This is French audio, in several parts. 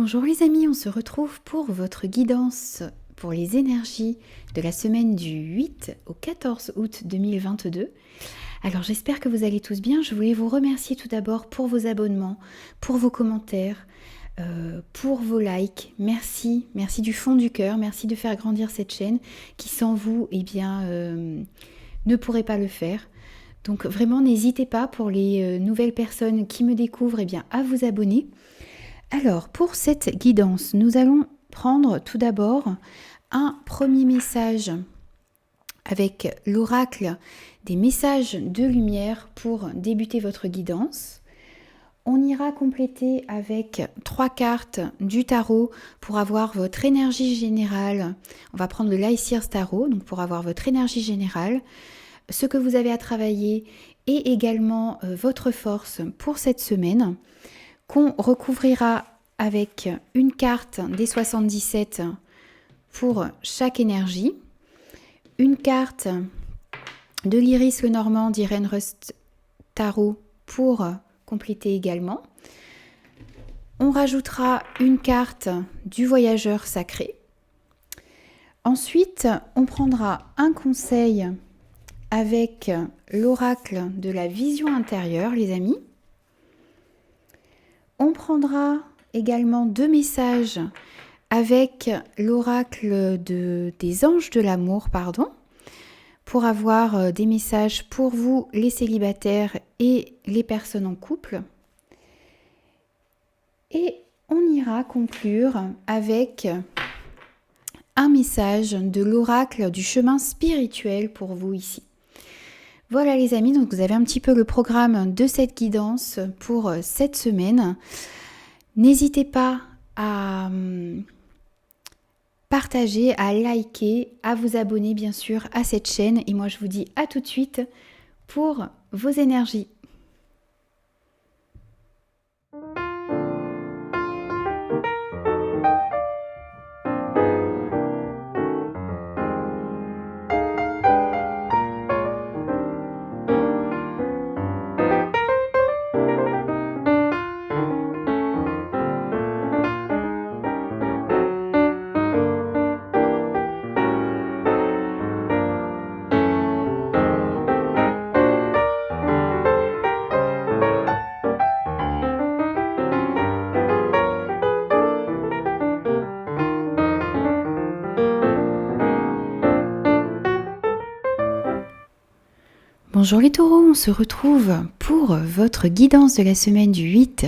Bonjour les amis, on se retrouve pour votre guidance pour les énergies de la semaine du 8 au 14 août 2022. Alors j'espère que vous allez tous bien. Je voulais vous remercier tout d'abord pour vos abonnements, pour vos commentaires, pour vos likes. Merci du fond du cœur. Merci de faire grandir cette chaîne qui sans vous, ne pourrait pas le faire. Donc vraiment n'hésitez pas pour les nouvelles personnes qui me découvrent à vous abonner. Alors, pour cette guidance, nous allons prendre tout d'abord un premier message avec l'oracle des messages de lumière pour débuter votre guidance. On ira compléter avec 3 cartes du tarot pour avoir votre énergie générale. On va prendre le Lyseers Tarot, donc pour avoir votre énergie générale, ce que vous avez à travailler et également votre force pour cette semaine, qu'on recouvrira avec une carte des 77 pour chaque énergie, une carte de l'Iris Lenormand d'Irène Rust Tarot pour compléter également. On rajoutera une carte du Voyageur Sacré. Ensuite, on prendra un conseil avec l'oracle de la vision intérieure, les amis. On prendra également 2 messages avec l'oracle des anges de l'amour, pour avoir des messages pour vous, les célibataires et les personnes en couple. Et on ira conclure avec un message de l'oracle du chemin spirituel pour vous ici. Voilà les amis, donc vous avez un petit peu le programme de cette guidance pour cette semaine. N'hésitez pas à partager, à liker, à vous abonner bien sûr à cette chaîne. Et moi je vous dis à tout de suite pour vos énergies. Bonjour les taureaux, on se retrouve pour votre guidance de la semaine du 8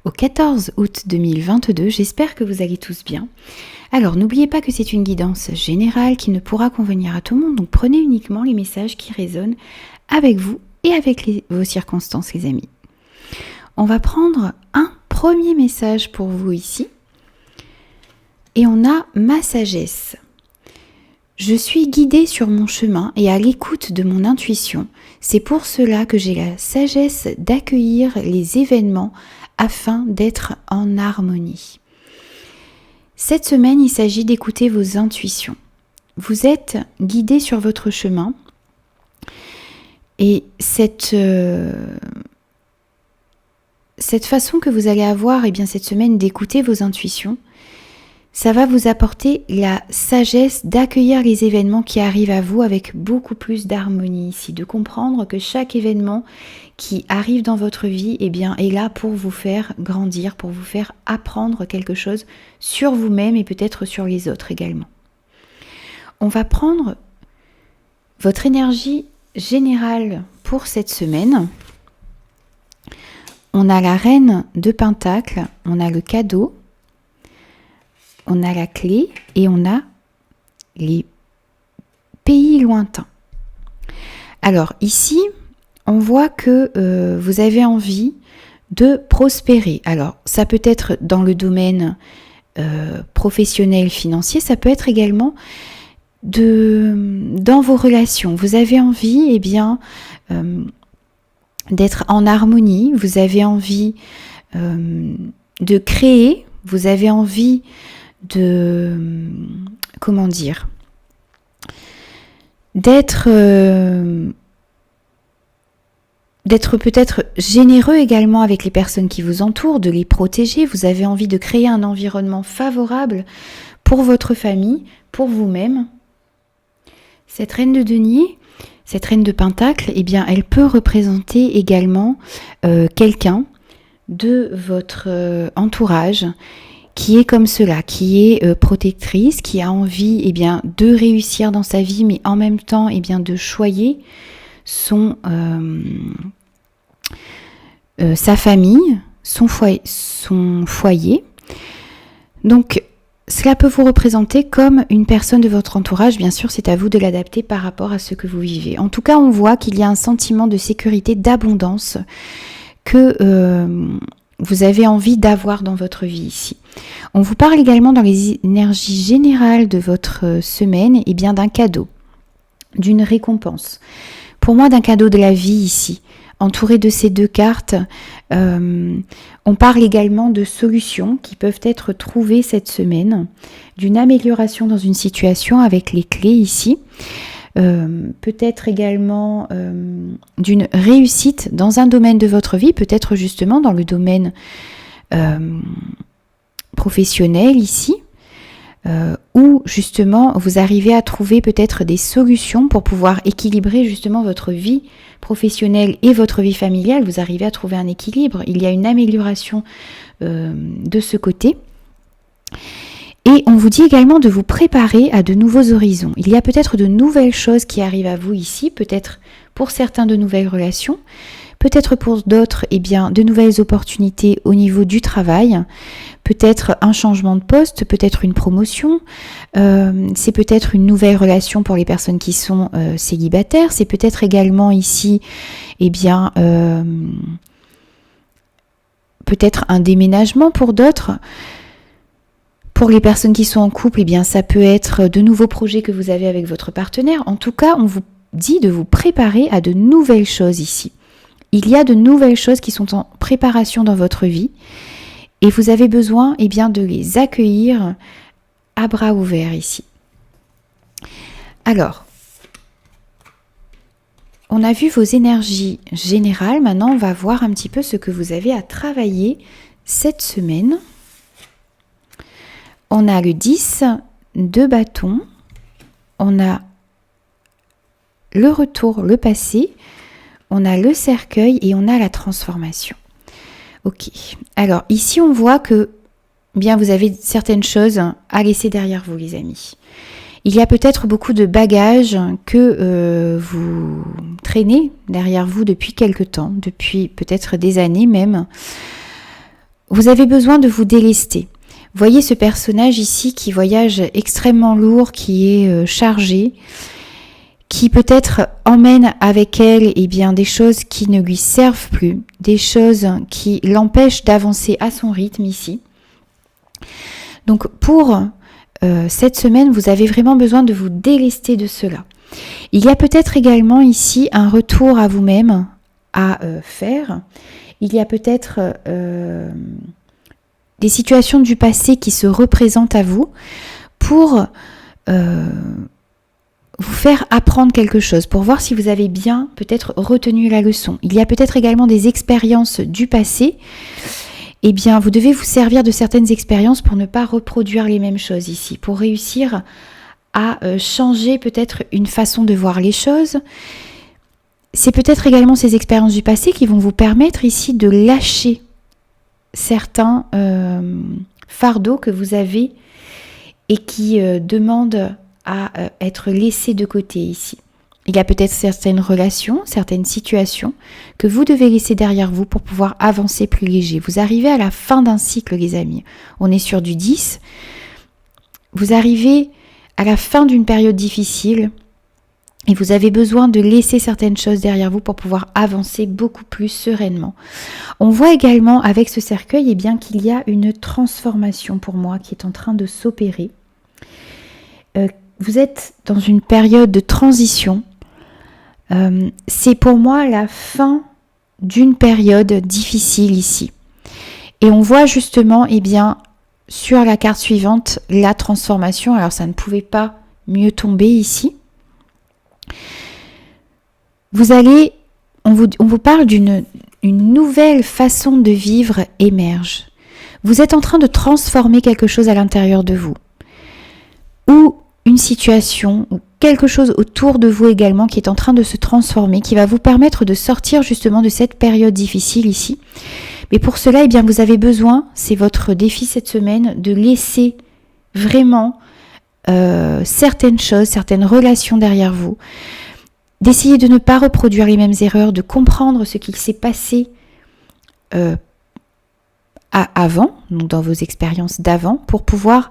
au 14 août 2022. J'espère que vous allez tous bien. Alors n'oubliez pas que c'est une guidance générale qui ne pourra convenir à tout le monde, donc prenez uniquement les messages qui résonnent avec vous et avec vos circonstances les amis. On va prendre un premier message pour vous ici et on a ma sagesse. Je suis guidée sur mon chemin et à l'écoute de mon intuition. C'est pour cela que j'ai la sagesse d'accueillir les événements afin d'être en harmonie. Cette semaine, il s'agit d'écouter vos intuitions. Vous êtes guidé sur votre chemin et cette façon que vous allez avoir cette semaine d'écouter vos intuitions, ça va vous apporter la sagesse d'accueillir les événements qui arrivent à vous avec beaucoup plus d'harmonie ici, de comprendre que chaque événement qui arrive dans votre vie est là pour vous faire grandir, pour vous faire apprendre quelque chose sur vous-même et peut-être sur les autres également. On va prendre votre énergie générale pour cette semaine. On a la reine de Pentacle, on a le cadeau, on a la clé et on a les pays lointains. Alors ici, on voit que vous avez envie de prospérer. Alors ça peut être dans le domaine professionnel, financier, ça peut être également dans vos relations. Vous avez envie d'être en harmonie, vous avez envie de créer, vous avez envie d'être d'être peut-être généreux également avec les personnes qui vous entourent, de les protéger. Vous avez envie de créer un environnement favorable pour votre famille, pour vous-même. Cette reine de denier, cette reine de pentacle, eh bien, elle peut représenter également quelqu'un de votre entourage qui est comme cela, qui est protectrice, qui a envie eh bien, de réussir dans sa vie, mais en même temps eh bien, de choyer sa famille, son foyer. Donc, cela peut vous représenter comme une personne de votre entourage. Bien sûr, c'est à vous de l'adapter par rapport à ce que vous vivez. En tout cas, on voit qu'il y a un sentiment de sécurité, d'abondance que vous avez envie d'avoir dans votre vie ici. On vous parle également dans les énergies générales de votre semaine, eh bien d'un cadeau, d'une récompense. Pour moi, d'un cadeau de la vie ici. Entouré de ces deux cartes, on parle également de solutions qui peuvent être trouvées cette semaine, d'une amélioration dans une situation avec les clés ici, peut-être également d'une réussite dans un domaine de votre vie, peut-être justement dans le domaine professionnel ici, où justement vous arrivez à trouver peut-être des solutions pour pouvoir équilibrer justement votre vie professionnelle et votre vie familiale. Vous arrivez à trouver un équilibre, il y a une amélioration de ce côté. Et on vous dit également de vous préparer à de nouveaux horizons. Il y a peut-être de nouvelles choses qui arrivent à vous ici, peut-être pour certains de nouvelles relations, peut-être pour d'autres, eh bien, de nouvelles opportunités au niveau du travail, peut-être un changement de poste, peut-être une promotion, c'est peut-être une nouvelle relation pour les personnes qui sont célibataires, c'est peut-être également ici, eh bien, peut-être un déménagement pour d'autres. Pour les personnes qui sont en couple, eh bien, ça peut être de nouveaux projets que vous avez avec votre partenaire. En tout cas, on vous dit de vous préparer à de nouvelles choses ici. Il y a de nouvelles choses qui sont en préparation dans votre vie et vous avez besoin eh bien, de les accueillir à bras ouverts ici. Alors, on a vu vos énergies générales. Maintenant, on va voir un petit peu ce que vous avez à travailler cette semaine. On a le 10 de bâton, on a le retour, le passé, on a le cercueil et on a la transformation. Ok, alors ici on voit que bien vous avez certaines choses à laisser derrière vous les amis. Il y a peut-être beaucoup de bagages que vous traînez derrière vous depuis quelque temps, depuis peut-être des années même. Vous avez besoin de vous délester. Voyez ce personnage ici qui voyage extrêmement lourd, qui est chargé, qui peut-être emmène avec elle eh bien, des choses qui ne lui servent plus, des choses qui l'empêchent d'avancer à son rythme ici. Donc pour cette semaine, vous avez vraiment besoin de vous délester de cela. Il y a peut-être également ici un retour à vous-même à faire. Il y a peut-être des situations du passé qui se représentent à vous pour vous faire apprendre quelque chose, pour voir si vous avez bien peut-être retenu la leçon. Il y a peut-être également des expériences du passé. Eh bien, vous devez vous servir de certaines expériences pour ne pas reproduire les mêmes choses ici, pour réussir à changer peut-être une façon de voir les choses. C'est peut-être également ces expériences du passé qui vont vous permettre ici de lâcher certains fardeaux que vous avez et qui demandent à être laissés de côté ici. Il y a peut-être certaines relations, certaines situations que vous devez laisser derrière vous pour pouvoir avancer plus léger. Vous arrivez à la fin d'un cycle, les amis. On est sur du 10. Vous arrivez à la fin d'une période difficile et vous avez besoin de laisser certaines choses derrière vous pour pouvoir avancer beaucoup plus sereinement. On voit également avec ce cercueil eh bien, qu'il y a une transformation pour moi qui est en train de s'opérer. Vous êtes dans une période de transition. C'est pour moi la fin d'une période difficile ici. Et on voit justement eh bien, sur la carte suivante la transformation. Alors ça ne pouvait pas mieux tomber ici. Vous allez on vous parle d'une nouvelle façon de vivre émerge. Vous êtes en train de transformer quelque chose à l'intérieur de vous. Ou une situation, ou quelque chose autour de vous également qui est en train de se transformer, qui va vous permettre de sortir justement de cette période difficile ici. Mais pour cela, eh bien, vous avez besoin, c'est votre défi cette semaine, de laisser vraiment certaines choses, certaines relations derrière vous, d'essayer de ne pas reproduire les mêmes erreurs, de comprendre ce qu'il s'est passé avant, donc dans vos expériences d'avant, pour pouvoir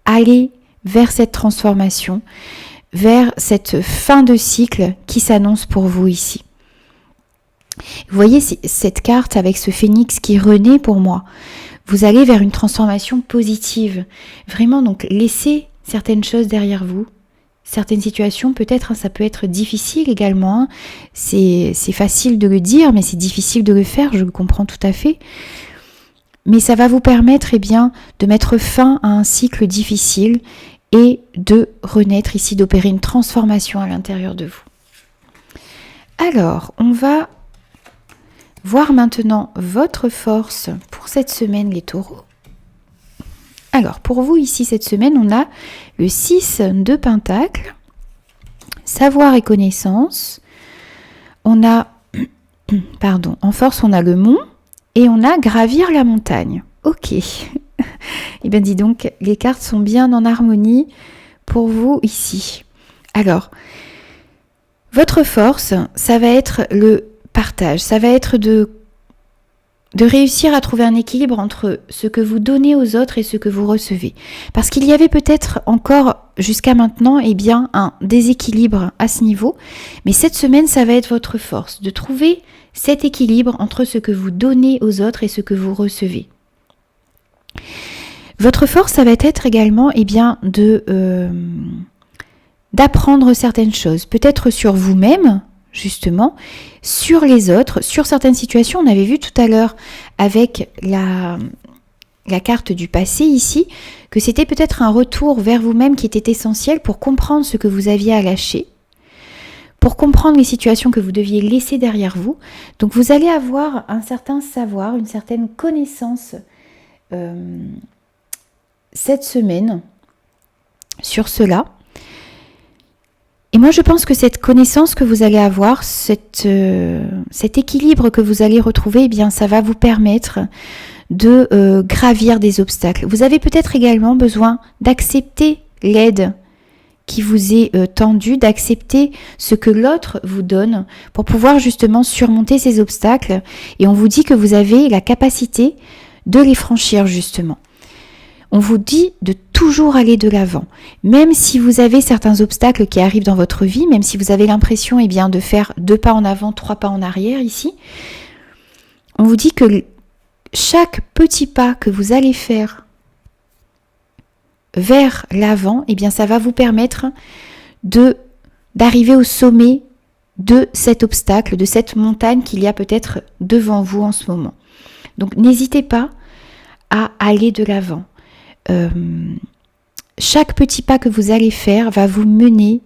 aller vers cette transformation, vers cette fin de cycle qui s'annonce pour vous ici. Vous voyez cette carte avec ce phénix qui renaît pour moi. Vous allez vers une transformation positive. Vraiment, donc laissez certaines choses derrière vous. Certaines situations, peut-être, ça peut être difficile également. C'est facile de le dire, mais c'est difficile de le faire, je le comprends tout à fait. Mais ça va vous permettre de mettre fin à un cycle difficile et de renaître ici, d'opérer une transformation à l'intérieur de vous. Alors, on va voir maintenant votre force pour cette semaine, les taureaux. Alors, pour vous ici, cette semaine, on a le 6 de Pentacles, savoir et connaissance. On a, en force, on a le mont et on a gravir la montagne. Ok. Eh bien, dis donc, les cartes sont bien en harmonie pour vous ici. Alors, votre force, ça va être le partage. Ça va être de réussir à trouver un équilibre entre ce que vous donnez aux autres et ce que vous recevez. Parce qu'il y avait peut-être encore jusqu'à maintenant un déséquilibre à ce niveau. Mais cette semaine, ça va être votre force, de trouver cet équilibre entre ce que vous donnez aux autres et ce que vous recevez. Votre force, ça va être également d'apprendre certaines choses, peut-être sur vous-même, justement, sur les autres, sur certaines situations. On avait vu tout à l'heure avec la carte du passé ici, que c'était peut-être un retour vers vous-même qui était essentiel pour comprendre ce que vous aviez à lâcher, pour comprendre les situations que vous deviez laisser derrière vous. Donc vous allez avoir un certain savoir, une certaine connaissance cette semaine sur cela. Et moi je pense que cette connaissance que vous allez avoir, cet équilibre que vous allez retrouver, ça va vous permettre de gravir des obstacles. Vous avez peut-être également besoin d'accepter l'aide qui vous est tendue, d'accepter ce que l'autre vous donne pour pouvoir justement surmonter ces obstacles. Et on vous dit que vous avez la capacité de les franchir justement. On vous dit de toujours aller de l'avant. Même si vous avez certains obstacles qui arrivent dans votre vie, même si vous avez l'impression de faire 2 pas en avant, 3 pas en arrière ici, on vous dit que chaque petit pas que vous allez faire vers l'avant, ça va vous permettre d'arriver au sommet de cet obstacle, de cette montagne qu'il y a peut-être devant vous en ce moment. Donc n'hésitez pas à aller de l'avant. Chaque petit pas que vous allez faire va vous mener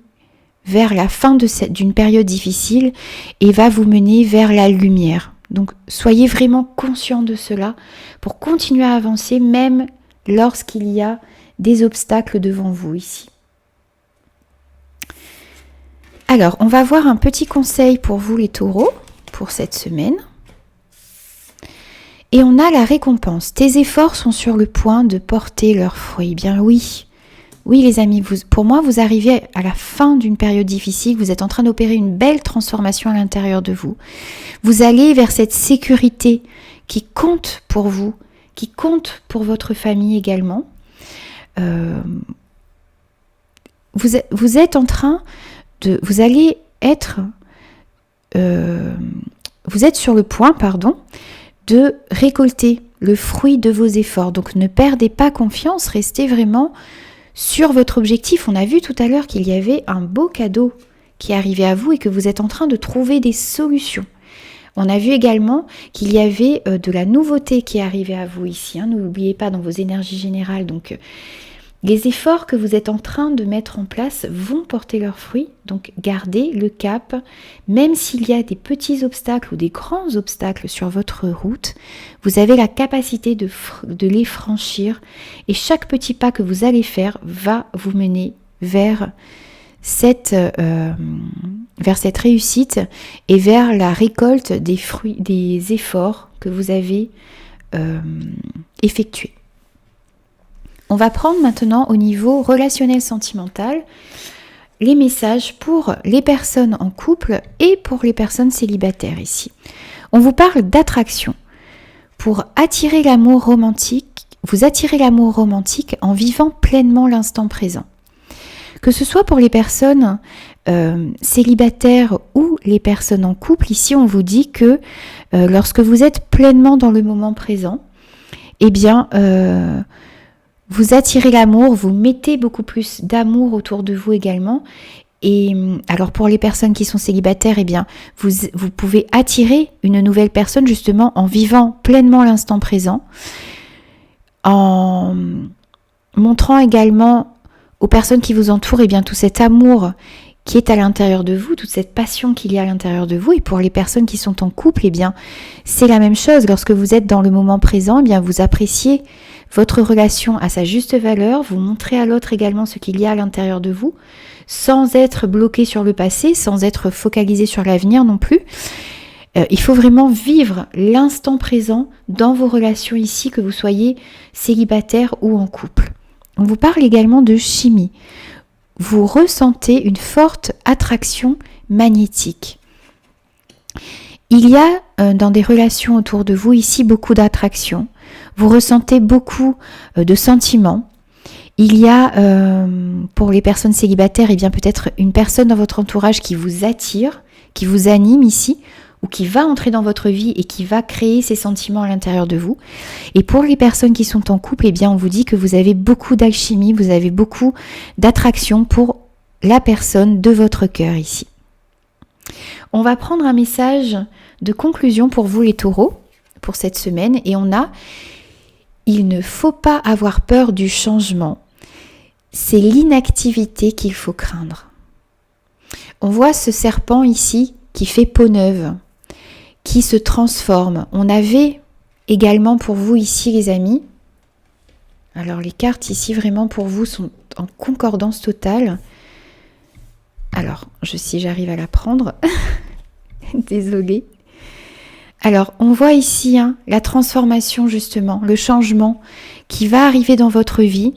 vers la fin d'une période difficile et va vous mener vers la lumière. Donc soyez vraiment conscient de cela pour continuer à avancer même lorsqu'il y a des obstacles devant vous ici. Alors, on va voir un petit conseil pour vous les taureaux pour cette semaine. Et on a la récompense. Tes efforts sont sur le point de porter leurs fruits. Bien oui. Oui les amis, pour moi vous arrivez à la fin d'une période difficile, vous êtes en train d'opérer une belle transformation à l'intérieur de vous. Vous allez vers cette sécurité qui compte pour vous, qui compte pour votre famille également. Vous êtes en train de... Vous êtes sur le point, de récolter le fruit de vos efforts. Donc ne perdez pas confiance, restez vraiment sur votre objectif. On a vu tout à l'heure qu'il y avait un beau cadeau qui arrivait à vous et que vous êtes en train de trouver des solutions. On a vu également qu'il y avait de la nouveauté qui arrivait à vous ici. N'oubliez pas dans vos énergies générales. Donc Les efforts que vous êtes en train de mettre en place vont porter leurs fruits, donc gardez le cap, même s'il y a des petits obstacles ou des grands obstacles sur votre route, vous avez la capacité de les franchir et chaque petit pas que vous allez faire va vous mener vers cette réussite et vers la récolte des fruits, des efforts que vous avez effectués. On va prendre maintenant au niveau relationnel sentimental les messages pour les personnes en couple et pour les personnes célibataires ici. On vous parle d'attraction. Pour attirer l'amour romantique, vous attirez l'amour romantique en vivant pleinement l'instant présent. Que ce soit pour les personnes célibataires ou les personnes en couple, ici on vous dit que lorsque vous êtes pleinement dans le moment présent, eh bien vous attirez l'amour, vous mettez beaucoup plus d'amour autour de vous également. Et alors pour les personnes qui sont célibataires, eh bien vous pouvez attirer une nouvelle personne justement en vivant pleinement l'instant présent, en montrant également aux personnes qui vous entourent eh bien tout cet amour qui est à l'intérieur de vous, toute cette passion qu'il y a à l'intérieur de vous. Et pour les personnes qui sont en couple, eh bien c'est la même chose. Lorsque vous êtes dans le moment présent, eh bien vous appréciez votre relation à sa juste valeur, vous montrez à l'autre également ce qu'il y a à l'intérieur de vous, sans être bloqué sur le passé, sans être focalisé sur l'avenir non plus. Il faut vraiment vivre l'instant présent dans vos relations ici, que vous soyez célibataire ou en couple. On vous parle également de chimie. Vous ressentez une forte attraction magnétique. Il y a dans des relations autour de vous ici beaucoup d'attraction. Vous ressentez beaucoup de sentiments. Il y a pour les personnes célibataires, eh bien peut-être une personne dans votre entourage qui vous attire, qui vous anime ici, ou qui va entrer dans votre vie et qui va créer ces sentiments à l'intérieur de vous. Et pour les personnes qui sont en couple, eh bien on vous dit que vous avez beaucoup d'alchimie, vous avez beaucoup d'attraction pour la personne de votre cœur ici. On va prendre un message de conclusion pour vous les taureaux, pour cette semaine, et on a « Il ne faut pas avoir peur du changement, c'est l'inactivité qu'il faut craindre ». On voit ce serpent ici qui fait peau neuve, qui se transforme. On avait également pour vous ici les amis, alors les cartes ici vraiment pour vous sont en concordance totale. Alors, si j'arrive à la prendre, désolée. Alors, on voit ici la transformation justement, le changement qui va arriver dans votre vie.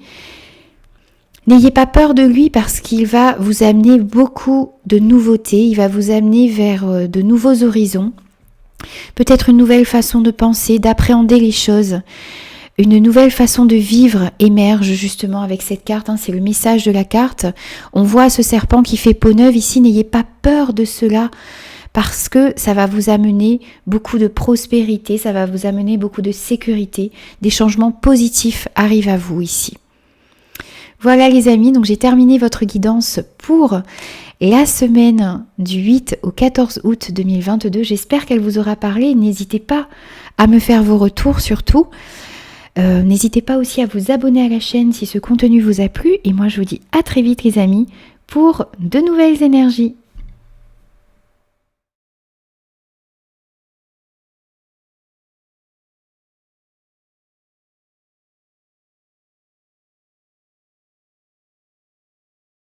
N'ayez pas peur de lui parce qu'il va vous amener beaucoup de nouveautés, il va vous amener vers de nouveaux horizons, peut-être une nouvelle façon de penser, d'appréhender les choses. Une nouvelle façon de vivre émerge justement avec cette carte, c'est le message de la carte. On voit ce serpent qui fait peau neuve ici, n'ayez pas peur de cela parce que ça va vous amener beaucoup de prospérité, ça va vous amener beaucoup de sécurité, des changements positifs arrivent à vous ici. Voilà les amis, donc j'ai terminé votre guidance pour la semaine du 8 au 14 août 2022. J'espère qu'elle vous aura parlé, n'hésitez pas à me faire vos retours surtout. N'hésitez pas aussi à vous abonner à la chaîne si ce contenu vous a plu et moi je vous dis à très vite les amis pour de nouvelles énergies.